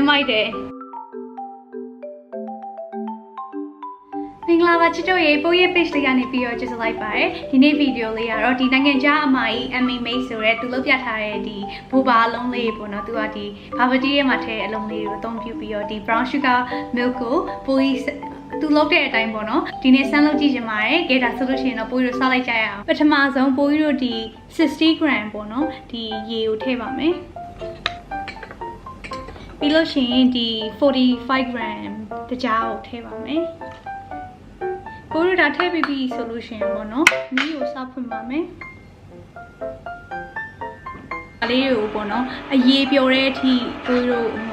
Emmymade မင်္ဂလာပါချစ်တို့ရေပိုးရဲ့ page လေးကနေပြီးတော့ကြည့်စလိုက်ပါတယ်ဒီနေ့ဗီဒီယိုလေးကတော့ဒီနိုင်ငံခြားအမကြီး Emmymade ဆိုတဲ့သူလုပ်ပြထားတဲ့ဒီ Boba အလုံးလေးပေါ့နော်သူကဒီ bubble tea ရဲ့မှာထည့်အလုံးလေးကိုအသုံးပြုပြီးတော့ဒီ brown sugar milk ကို Poeei သူလုပ်တဲ့အတိုင်းပေါ့နော်ဒီနေ့စမ်းလုပ်ကြည့်ချင်ပါတယ်ကဲဒါဆိုလို့ရှိရင်တော့ပိုးရီတို့စားလိုက်ကြရအောင်ပထမဆုံးပိုးရီတို့ဒီ60 gram ပေါ့နော်ဒီရေကိုထည့်ပါမယ်ပြီးလို့ရှိရင်ဒီ45 gram တကြားကိုထည့်ပါမယ်ပိုးရီဒါထည့်ပြီးပြီဆိုလို့ရှိရင်ပေါ့နော်မီးကိုစဖွင့်ပါမယ်အလေးကိုပေါ့နော်အရေပျော်တဲ့အထိပိုးရီတို့ဟို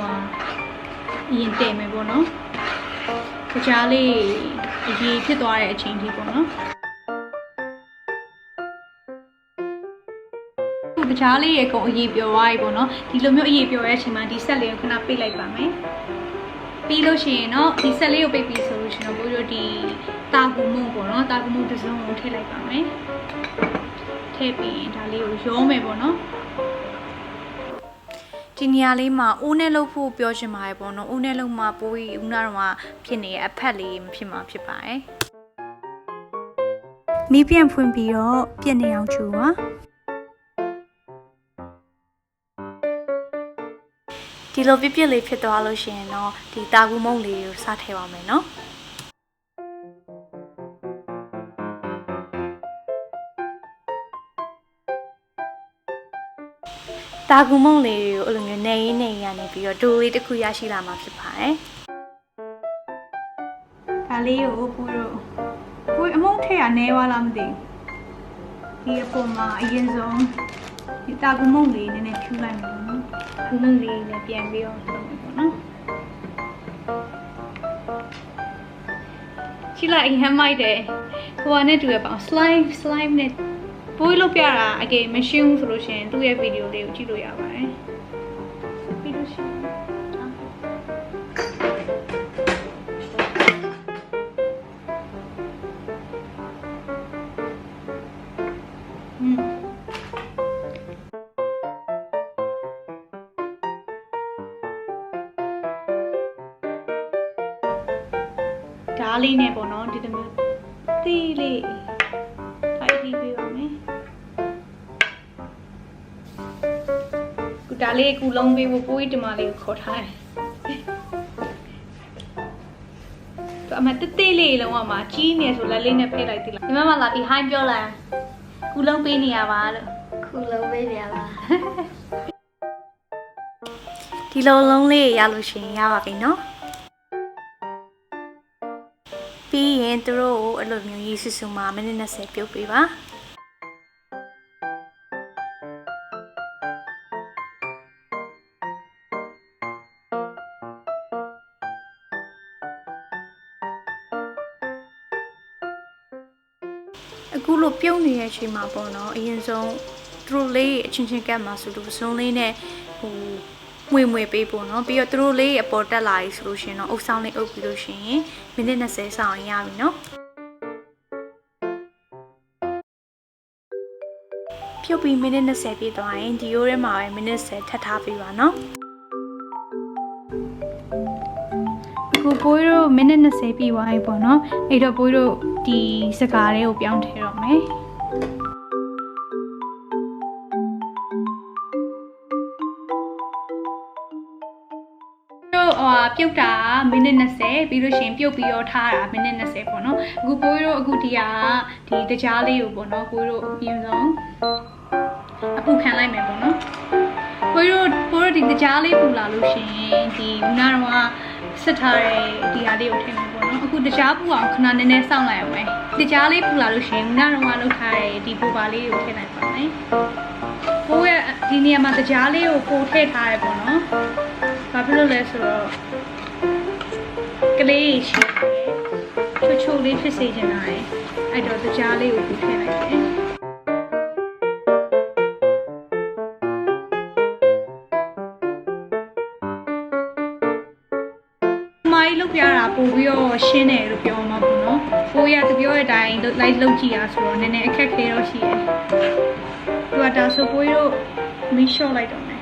အရင်တည်မယ်ပေါ့နော်ကြားလေးအရေးဖြစ်သွားတဲ့အချိန်ထိပေါ့နော်ဒီကြားလေးရေကုန်အရေးပြောသွားပြီပေါ့နော်ဒီလိုမျိုးအရေးပြောတဲ့အချိန်မှာဒီဆက်လေးကိုခဏပိတ်လိုက်ပါမယ်ပြီးလို့ရှိရင်တော့ဒီဆက်လေးကိုပိတ်ပြီးဆိုလို့ရှိရင်တော့ဘိုးတို့ဒီတာကူမုံပေါ့နော်တာကူမုံတစ်စုံကိုထည့်လိုက်ပါမယ်ထည့်ပြီးဒါလေးကိုရောမယ်ပေါ့နော်ဒီနေရာလေးမှာအိုးနဲ့လှုပ်ဖို့ပြောချင်ပါတယ်ပေါ့နော်အိုးနဲ့လှုပ်မှာပိုးပြီးဦးနာတော့ဖြစ်နေတဲ့အဖက်လေးမဖြစ်မှာဖြစ်ပါတယ်မီးပြန်ဖွင့်ပြီးတော့ပြည့်နေအောင်ချူပါဒီလိုပြည့်လေးဖြစ်သွားလို့ရှိရင်တော့ဒီတာကူမုံလေးကိုစားထည့်ပါမယ်နော်တာကူမုံလေးကိုအဲ့လိုမျိုးနေရင်းနေရနေပြီးတော့ဒိုလေးတစ်ခုရရှိလာမှာဖြစ်ပါတယ်။ဒါလေးကိုကိုအမုံထည့်ရနေပါလားမသိဘူး။ဒီအပေါ်မှာအရင်ဆုံးဒီတာကူမုံလေးနည်းနည်းဖြူလိုက်မယ်နော်။ကူမုံလေးနဲ့ပြန်ပြီးတော့လုပ်မယ်ပေါ့နော်။ချိလိုက်အရင်မိုက်တယ်။ကိုကနဲ့တူရပါအောင် slime နဲ့ပိုးလို့ပြတာအကေမရှိဘူးဆိုလို့ရှိရင်သူ့ရဲ့ဗီဒီယိုလေးကိုကြည့်လို့ရပါတယ်ပြီးလို့ရှိရင်ဓာလေးနဲ့ပေါ့နော်ဒီလိုမျိုးတီးလေးထိုက်ပြီးပြပါမယ်ဒါလေးကူလုံးပေးဖို့ပိုးရီတမလေးကိုခေါ်ထားတယ်။အမတေးလေးလုံးဝမှာကြီးနေဆိုလက်လေးနဲ့ဖဲလိုက်သေးလား။ဒီမှာလာပြီးဟိုင်းပြောလိုက်ကူလုံးပေးနေရပါလို့ကူလုံးပေးနေရပါ။ဒီလိုလုံးလေးရလို့ရှိရင်ရပါပြီနော်။ပြီးရင်သူတို့ကိုအဲ့လိုမျိုးရေးဆူဆူမှာမိနစ်20ပြုတ်ပေးပါ။အခုလိုပြုံးနေတဲ့အချိန်မှာပေါ့နော်အရင်ဆုံးသူတို့လေးအချင်းချင်းကတ်မှာဆိုလို့စုံလေးနဲ့ဟိုမွေပေးပေါ့နော်ပြီးတော့သူတို့လေးအပေါ်တက်လာပြီဆိုလို့ရှင်တော့အုပ်ဆောင်လေးအုပ်ပြီးလို့ရှိရင်မိနစ်20ဆောင်းရပြီနော်ပြုတ်ပြီးမိနစ်20ပြည့်သွားရင်ဒီရိုးထဲမှာပဲမိနစ်10ထပ်ထားပေးပါနော်ကိုပိုးတို့မိနစ်20ပြည့်သွားပြီပေါ့နော်အဲ့တော့ပိုးတို့ဒီစကားလေးကိုပြောင်းထည့်တော့မယ်တို့ပြုတ်တာမိနစ်20ပြီးလို့ရှိရင်ပြုတ်ပြီးတော့ထားတာမိနစ်20ပေါ့နော်အခုပိုးတို့အခုဒီတကြားလေးကိုပေါ့နော်ပိုးတို့အပြင်ဆုံးအပူခံလိုက်မယ်ပေါ့နော်ပိုးတို့ဒီတကြားလေးပူလာလို့ရှိရင်ဒီဦးနာတော့ဆက်ထားတဲ့ဒီဟာလေးကိုထည့်မယ်ပေါ့နော်အခုတကြားပူအောင်ခဏနည်းနည်းစောင့်လိုက်အောင်မယ်တကြားလေးပူလာလို့ရှိရင်ဦးနာတော့လောက်ထားတဲ့ဒီပိုပါလေးကိုထည့်လိုက်ပါမယ်ပိုးရဲ့ဒီနေရာမှာတကြားလေးကိုပို့ထည့်ထားရပေါ့နော်ဘာဖြစ်လို့လဲဆိုတော့ကလေးရှိတယ်ချိုလေးဖြစ်စေချင်တာလေအဲ့တော့တကြားလေးကိုပို့ထည့်လိုက်တယ်မိုင်းလုပ်ပြတာပို့ပြီးတော့ရှင်းတယ်လို့ပြောမှာပေါ့နော်ပိုးရတပြောတဲ့အတိုင်းလိုက်လုပ်ကြည့်ရဆိုတော့နည်းနည်းအခက်ခဲတော့ရှိတယ်သူကဒါဆိုပိုးတို့မီးလျှော့လိုက်တော့မယ်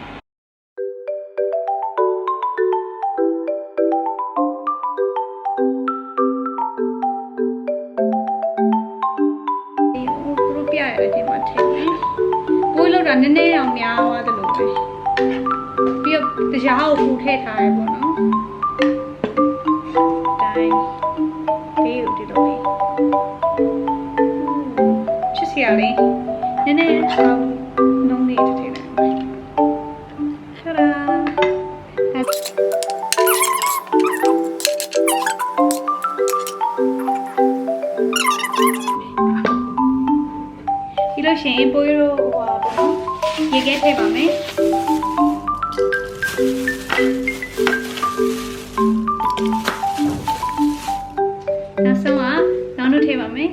တာနည်းနည်းအောင်များသွားတယ်လို့ပဲပြီးတော့တရားကိုပူထည့်ထားရပေါ့နော်တိုင်းဘေးကိုဒီလိုလေးချစ်စရာလေးနည်းနည်းအောင်နှုံးလေးထည့်လိုက်ရှာလာဒီလိုရှင်ပိုးရိုးဟိုပါပေါ့နော်ရေခဲထည့်ပါမယ်နောက်ဆုံးကနောင်တို့ထည့်ပါမယ်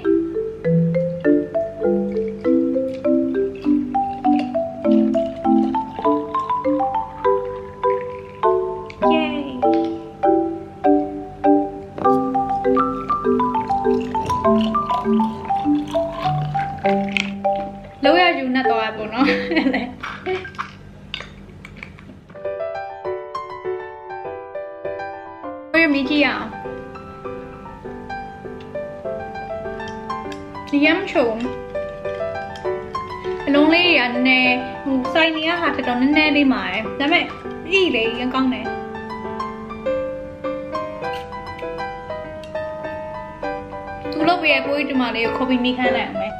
လောက်ရယူနဲ့တော့ပေါ့နော်ဘယ်မီးကြည့်အောင်ဒီရမ်းချုံအလုံးလေးရနည်းဟိုစိုင်းနေရဟာတော်တော်နည်းနည်းလေးမှာဒါပေမဲ့ဤလေရကောင်းတယ်သူလုပ်ပြရကိုကြီးဒီမှာလေးကိုခေါ်ပြီးမိခိုင်းလိုက်အောင်မယ်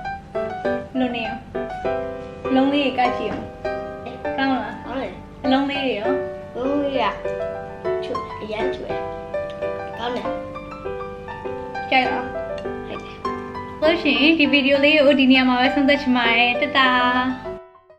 လို့နေရောအလုံးလေးကိုကြိုက်ကြည့်အောင်ကောင်းလားဟုတ်တယ်အလုံးလေးတွေရောဟုတ်ရချွတ်အရန်ချွတ်ကောင်းတယ်ကြိုက်လားဟုတ်တယ်လို့ရှိရင်ဒီဗီဒီယိုလေးကိုဒီနေရာမှာပဲဆုံးသက်ချင်ပါတယ်တတာ